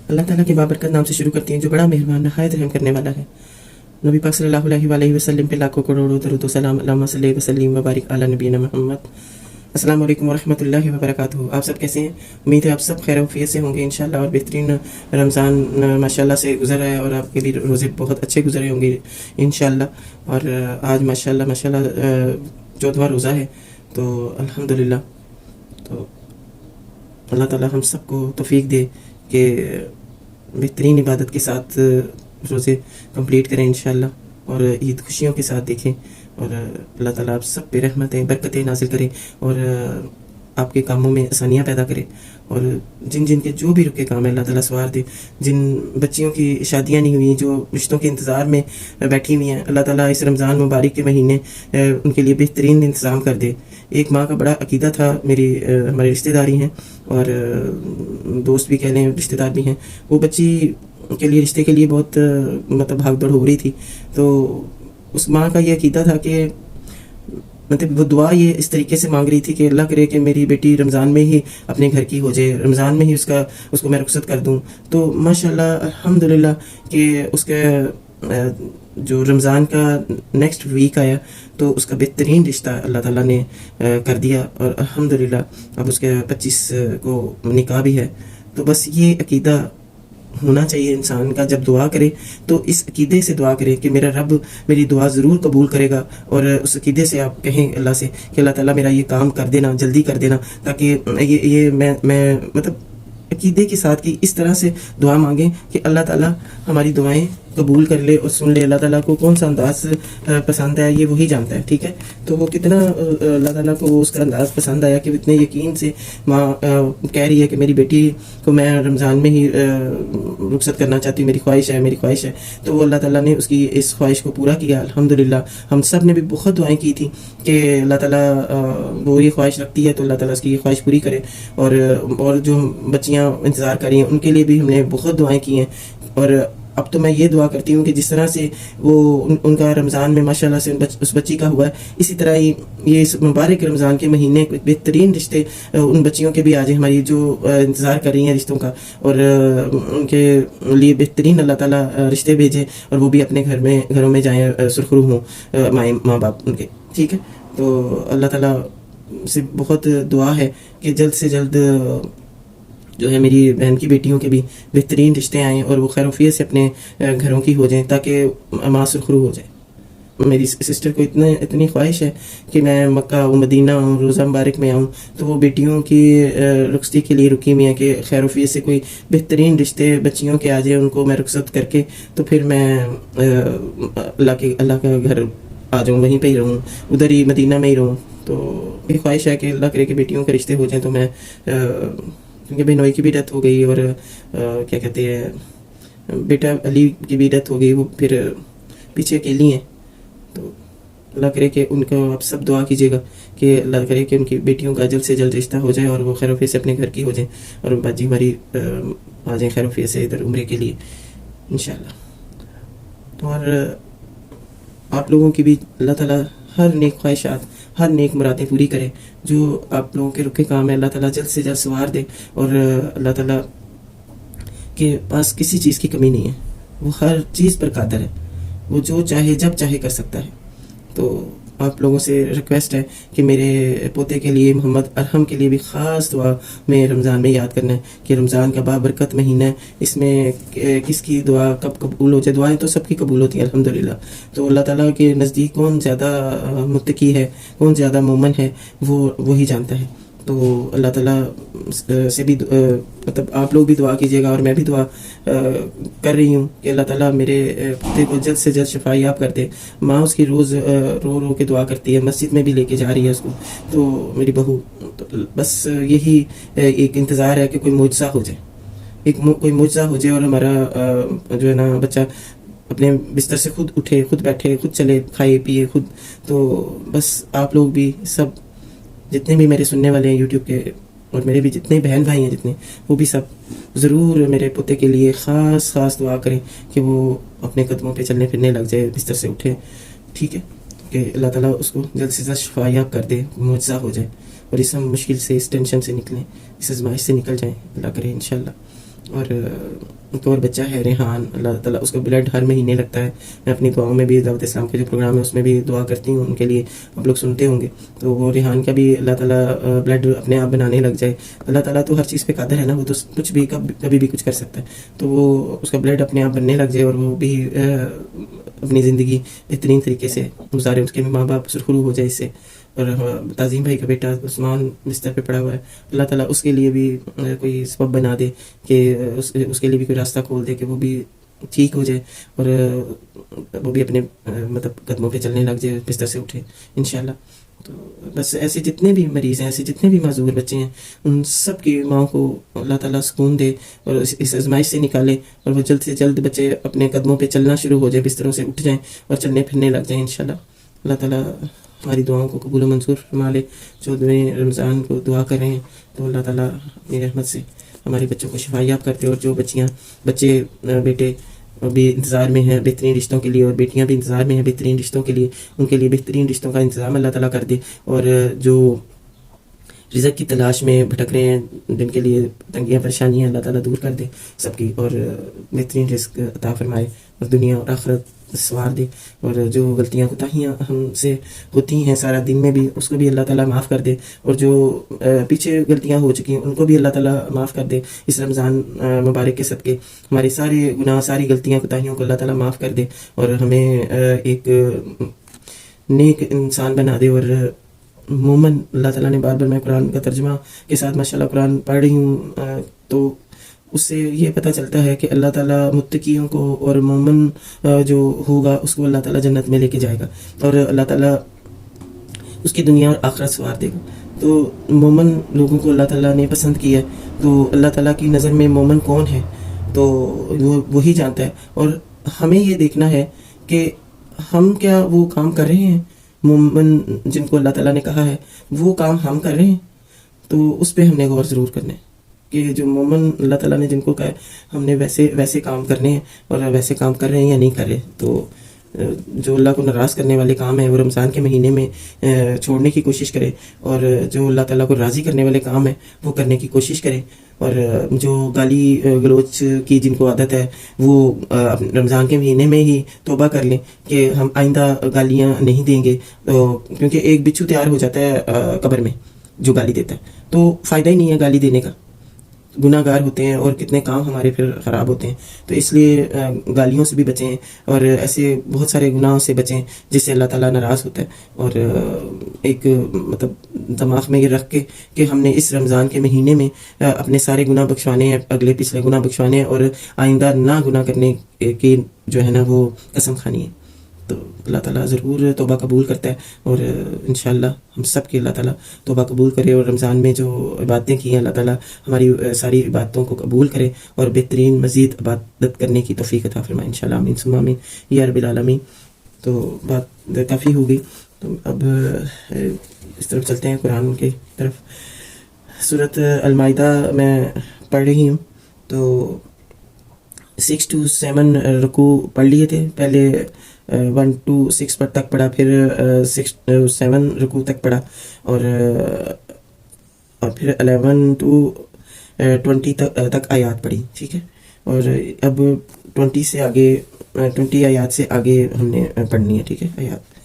अल्लाह ताला के बाबरकत नाम से शुरू करती हैं जो बड़ा मेहरबान नहायत रहम करने वाला है। नबी पाक सल्लल्लाहु अलैहि वसल्लम पे लाखों करोड़ों दरूद व सलाम अल्लाहुम्मा सल्ली व सल्लिम व बारिक अला नबीना मुहम्मद। अस्सलाम वालेकुम व रहमतुल्लाहि व बरकातुहू। आप सब कैसे हैं? उम्मीद है आप सब खैर वफियत से होंगे इंशाल्लाह और बेहतरीन रमज़ान माशाल्लाह से गुजर रहा है और आपके लिए रोज़े बहुत अच्छे गुजरे होंगे इंशाल्लाह। और आज माशाल्लाह 14वां रोज़ा है तो अल्हम्दुलिल्लाह। तो अल्लाह ताला हम सबको तौफीक दे कि बेहतरीन इबादत के साथ रोज़े कंप्लीट करें इंशाल्लाह और ईद खुशियों के साथ देखें और अल्लाह ताला आप सब पे रहमतें बरकतें नाज़िल करे और आपके कामों में आसानियाँ पैदा करे और जिन जिन के जो भी रुके काम है अल्लाह ताला सवार दे। जिन बच्चियों की शादियाँ नहीं हुई, जो रिश्तों के इंतज़ार में बैठी हुई हैं, अल्लाह ताला इस रमज़ान मुबारक के महीने उनके लिए बेहतरीन इंतज़ाम कर दे। एक माँ का बड़ा अकीदा था, मेरी हमारी रिश्तेदारी हैं और दोस्त भी कह लें रिश्तेदार भी हैं, वो बच्ची के लिए रिश्ते के लिए बहुत मतलब भाग दौड़ हो रही थी। तो उस माँ का ये अकीदा था कि मतलब वो दुआ ये इस तरीके से मांग रही थी कि अल्लाह करे कि मेरी बेटी रमज़ान में ही अपने घर की हो जाए, रमज़ान में ही उसको मैं रुखसत कर दूँ। तो माशाल्लाह अल्हम्दुलिल्लाह कि उसका जो रमज़ान का नेक्स्ट वीक आया तो उसका बेहतरीन रिश्ता अल्लाह ताला ने कर दिया और अल्हम्दुलिल्लाह अब उसके 25 को निकाह भी है। तो बस ये अकीदा होना चाहिए इंसान का, जब दुआ करे तो इस अकीदे से दुआ करे कि मेरा रब मेरी दुआ ज़रूर कबूल करेगा। और उस अकीदे से आप कहें अल्लाह से कि अल्लाह ताला मेरा ये काम कर देना, जल्दी कर देना, ताकि ये मैं मतलब अकीदे के साथ की इस तरह से दुआ मांगें कि अल्लाह ताला हमारी दुआएं कबूल कर ले और सुन ले। अल्लाह ताला को कौन सा अंदाज़ पसंद है ये वही जानता है, ठीक है। तो वो कितना अल्लाह ताला को वो उसका अंदाज़ पसंद आया कि इतने यकीन से माँ कह रही है कि मेरी बेटी को मैं रमज़ान में ही रुखसत करना चाहती हूँ, मेरी ख्वाहिश है, मेरी ख्वाहिश है। तो वो अल्लाह ताला ने उसकी इस ख्वाहिश को पूरा किया अल्हम्दुलिल्लाह। हम सब ने भी बहुत दुआएं की थी कि अल्लाह ताला वो ये ख्वाहिश रखती है तो अल्लाह ताला उसकी ये ख्वाहिश पूरी करे। और जो बच्चियाँ इंतज़ार कर रही हैं उनके लिए भी हमने बहुत दुआएं की हैं। और अब तो मैं ये दुआ करती हूँ कि जिस तरह से वो उनका रमज़ान में माशाल्लाह से उस बच्ची का हुआ है, इसी तरह ही ये इस मुबारक रमज़ान के महीने बेहतरीन रिश्ते उन बच्चियों के भी आ जाए हमारी जो इंतज़ार कर रही हैं रिश्तों का, और उनके लिए बेहतरीन अल्लाह ताला रिश्ते भेजे और वो भी अपने घरों में जाएँ, सुरखरू हों माँ बाप उनके, ठीक है। तो अल्लाह ताला से बहुत दुआ है कि जल्द से जल्द जो है मेरी बहन की बेटियों के भी बेहतरीन रिश्ते आएँ और वो खैरोफियत से अपने घरों की हो जाएं ताकि माँ सुरखरू हो जाए। मेरी सिस्टर को इतनी ख्वाहिश है कि मैं मक्का व मदीना आऊँ, रोज़ा मुबारक में आऊँ। तो वो बेटियों की रुखसती के लिए रुकी हुई है कि खैरोफियत से कोई बेहतरीन रिश्ते बच्चियों के आ जाए, उनको मैं रुखसत करके तो फिर मैं अल्लाह का घर आ जाऊँ, वहीं पर ही रहूँ, उधर ही मदीना में ही रहूँ। तो ये ख्वाहिश है कि अल्लाह करे कि बेटियों के रिश्ते हो जाएँ। तो मैं क्योंकि बहनोई की भी डेथ हो गई और क्या कहते हैं बेटा अली की भी डेथ हो गई, वो फिर पीछे अकेली हैं। तो अल्लाह करे कि उनको आप सब दुआ कीजिएगा कि अल्लाह करे कि उनकी बेटियों का जल्द से जल्द रिश्ता हो जाए और वो खैरोफियत से अपने घर की हो जाए और बाजी हमारी आ जाए खैरोफियत से इधर उम्रे के लिए इंशाल्लाह। और आप लोगों की भी अल्लाह ताला हर नेक ख्वाहिशात, हर नेक मुरादें पूरी करे। जो आप लोगों के रुके काम है अल्लाह ताला जल्द से जल्द सवार दे और अल्लाह ताला के पास किसी चीज़ की कमी नहीं है, वो हर चीज़ पर कादर है, वो जो चाहे जब चाहे कर सकता है। तो आप लोगों से रिक्वेस्ट है कि मेरे पोते के लिए, मोहम्मद अरहम के लिए भी ख़ास दुआ में रमज़ान में याद करना है कि रमज़ान का बाबरकत महीना है, इसमें किसकी दुआ कब कबूल हो जाए। दुआएं तो सबकी कबूल होती हैं अल्हम्दुलिल्लाह। तो अल्लाह ताला के नज़दीक कौन ज़्यादा मुत्तकी है, कौन ज़्यादा मोमन है, वो ही जानता है। तो अल्लाह ताला से भी मतलब आप लोग भी दुआ कीजिएगा और मैं भी दुआ कर रही हूँ कि अल्लाह ताला मेरे पोते को जल्द से जल्द शिफा याब कर दे। माँ उसकी रोज़ रो के दुआ करती है, मस्जिद में भी लेके जा रही है उसको, तो मेरी बहू। तो बस यही एक इंतज़ार है कि कोई मुआजिज़ा हो जाए, कोई मुआजिज़ा हो जाए और हमारा जो है ना बच्चा अपने बिस्तर से खुद उठे, खुद बैठे, खुद चले, खाए पिए खुद। तो बस आप लोग भी सब जितने भी मेरे सुनने वाले हैं यूट्यूब के और मेरे भी जितने बहन भाई हैं जितने, वो भी सब ज़रूर मेरे पोते के लिए ख़ास दुआ करें कि वो अपने कदमों पे चलने फिरने लग जाए, बिस्तर से उठे, ठीक है। कि अल्लाह ताला उसको जल्द से जल्द शिफा याब कर दे, मुआजिज़ा हो जाए और इस मुश्किल से, इस टेंशन से निकलें, इस आज़माइश से निकल जाएँ, अल्लाह करे इंशाल्लाह। और ایک اور بچہ ہے ریحان، اللہ تعالیٰ اس کا بلڈ ہر مہینے لگتا ہے. میں اپنی دعاؤں میں بھی دعوت اسلام کے جو پروگرام ہے اس میں بھی دعا کرتی ہوں ان کے لیے، آپ لوگ سنتے ہوں گے. تو وہ ریحان کا بھی اللہ تعالیٰ بلڈ اپنے آپ بنانے لگ جائے. اللہ تعالیٰ تو ہر چیز پہ قادر ہے نا، وہ تو کچھ بھی کبھی بھی کچھ کر سکتا ہے. تو وہ اس کا بلڈ اپنے آپ بننے لگ جائے اور وہ بھی اپنی زندگی بہترین طریقے سے گزارے، اس کے ماں باپ سرخرو ہو جائے اس سے. اور تعظیم بھائی کا بیٹا عثمان بستر پہ پڑا ہوا ہے، اللہ تعالیٰ اس کے لیے بھی کوئی سبب بنا دے کہ اس کے لیے بھی کوئی راستہ کھول دے کہ وہ بھی ٹھیک ہو جائے اور وہ بھی اپنے مطلب قدموں پہ چلنے لگ جائے، بستر سے اٹھے انشاءاللہ. تو بس ایسے جتنے بھی مریض ہیں، ایسے جتنے بھی معذور بچے ہیں، ان سب کی ماں کو اللہ تعالیٰ سکون دے اور اس آزمائش سے نکالے اور وہ جلد سے جلد بچے اپنے قدموں پہ چلنا شروع ہو جائے، بستروں سے اٹھ جائیں اور چلنے پھرنے لگ جائیں انشاءاللہ. اللہ تعالیٰ ہماری دعاؤں کو قبول و منظور فرما لے. 14ویں رمضان کو دعا کر رہے ہیں تو اللہ تعالیٰ اپنی رحمت سے ہمارے بچوں کو شفا یاب کرتے. اور جو بچے بیٹے بھی انتظار میں ہیں بہترین رشتوں کے لیے اور بیٹیاں بھی انتظار میں ہیں بہترین رشتوں کے لیے، ان کے لیے بہترین رشتوں کا انتظام اللہ تعالیٰ کر دے. اور جو رزق کی تلاش میں بھٹک رہے ہیں، جن کے لیے تنگیاں پریشانیاں اللہ تعالیٰ دور کر دے سب کی، اور بہترین رزق عطا فرمائے اور دنیا اور آخرت سوار دے. اور جو غلطیاں کوتاہیاں ہم سے ہوتی ہیں سارا دن میں بھی، اس کو بھی اللہ تعالیٰ معاف کر دے. اور جو پیچھے غلطیاں ہو چکی ہیں ان کو بھی اللہ تعالیٰ معاف کر دے. اس رمضان مبارک کے صدقے ہمارے سارے گناہ، ساری غلطیاں کوتاہیوں کو اللہ تعالیٰ معاف کر دے اور ہمیں ایک نیک انسان بنا دے. اور مومن اللہ تعالیٰ نے بار بار، میں قرآن کا ترجمہ کے ساتھ ماشاءاللہ قرآن پڑھ رہی ہوں تو اس سے یہ پتہ چلتا ہے کہ اللہ تعالیٰ متقیوں کو اور مومن جو ہوگا اس کو اللہ تعالیٰ جنت میں لے کے جائے گا اور اللہ تعالیٰ اس کی دنیا اور آخرت سوار دے گا. تو مومن لوگوں کو اللہ تعالیٰ نے پسند کیا ہے. تو اللہ تعالیٰ کی نظر میں مومن کون ہے تو وہ وہی جانتا ہے. اور ہمیں یہ دیکھنا ہے کہ ہم کیا وہ کام کر رہے ہیں، مومن جن کو اللہ تعالیٰ نے کہا ہے وہ کام ہم کر رہے ہیں. تو اس پہ ہم نے غور ضرور کرنا ہے کہ جو مومن اللہ تعالیٰ نے جن کو کہا ہے ہم نے ویسے کام کرنے ہیں اور ویسے کام کر رہے ہیں یا نہیں کر رہے. تو جو اللہ کو ناراض کرنے والے کام ہیں وہ رمضان کے مہینے میں چھوڑنے کی کوشش کرے، اور جو اللہ تعالیٰ کو راضی کرنے والے کام ہیں وہ کرنے کی کوشش کرے. اور جو گالی گلوچ کی جن کو عادت ہے وہ رمضان کے مہینے میں ہی توبہ کر لیں کہ ہم آئندہ گالیاں نہیں دیں گے. کیونکہ ایک بچھو تیار ہو جاتا ہے قبر میں جو گالی دیتا ہے، تو فائدہ ہی نہیں ہے گالی دینے کا. گناہ گار ہوتے ہیں اور کتنے کام ہمارے پھر خراب ہوتے ہیں. تو اس لیے گالیوں سے بھی بچیں اور ایسے بہت سارے گناہوں سے بچیں جس سے اللہ تعالیٰ ناراض ہوتا ہے. اور ایک مطلب دماغ میں یہ رکھ کے کہ ہم نے اس رمضان کے مہینے میں اپنے سارے گناہ بخشوانے ہیں، اگلے پچھلے گناہ بخشوانے ہیں اور آئندہ نہ گناہ کرنے کی جو ہے نا وہ قسم کھانی ہے. تو اللہ تعالیٰ ضرور توبہ قبول کرتا ہے اور انشاءاللہ ہم سب کی اللہ تعالیٰ توبہ قبول کرے. اور رمضان میں جو عبادتیں کی ہیں اللہ تعالیٰ ہماری ساری عبادتوں کو قبول کرے اور بہترین مزید عبادت کرنے کی توفیق عطا فرمائے انشاءاللہ. آمین ثم آمین یا رب العالمین. تو بات کافی ہو گئی، تو اب اس طرف چلتے ہیں قرآن کی طرف. سورۃ المائدہ میں پڑھ رہی ہوں. تو 6 to 7 رکوع پڑھ لیے تھے پہلے، 1 to 6 پر تک پڑھا، پھر 6 to 7 رکوع تک پڑھا اور پھر 11 to 20 تک آیات پڑھی. ٹھیک ہے، اور اب 20 سے آگے 20 آیات سے آگے ہم نے پڑھنی ہے. ٹھیک ہے آیات.